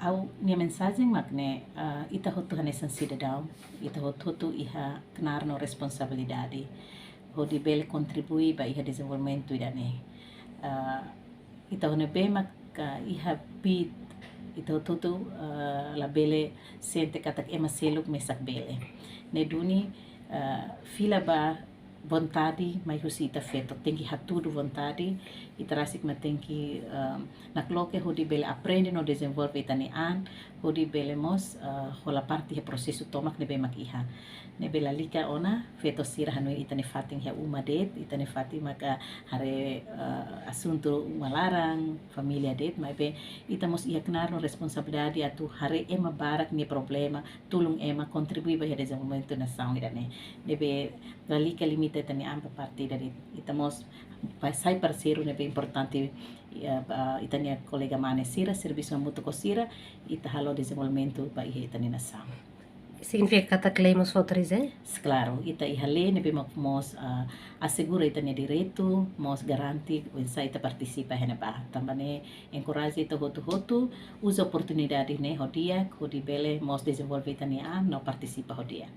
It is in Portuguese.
Au nia mensagem magne ita hotu hanesan cidadão, ita hotu iha kenar no responsabilidade, hodi bele contribui ba iha desenvolvimento idane. Ita hone bema ka iha bid ita hotu la bele sente katak ema seluk mesak bele. Ne duni fila ba vontade mai husi ita feto tenki hatudu vontade ita rasik ma tenki nakloke hodi bele aprende no desenvolve itani an hodi bele mos hola parte he prosesu tomak ne bemak iha ne bela lika ona feto sira hanui itani fating he umadet itani fating maka hare asunto malarang familia det mai be ita mos ia knar no responsabilidade atu hare ema barak ni problema tulung ema contribui ba he desenvolvimento nação irane ne be lika limita itani ampa parte dari ita mos sai parceiro ne be importante itania colega mane sira serviço mútuo sira ita halo desenvolvimento ba ihe itani nação. Significa que lemos autorizar? Claro, ita ihale ne be mos assegura itania direito, mos garanti wensa ita participa hena ba. Tambane encourage ita hotu usa oportunidade ne hodia, hodi bele mos desenvolve itania no participa hodia.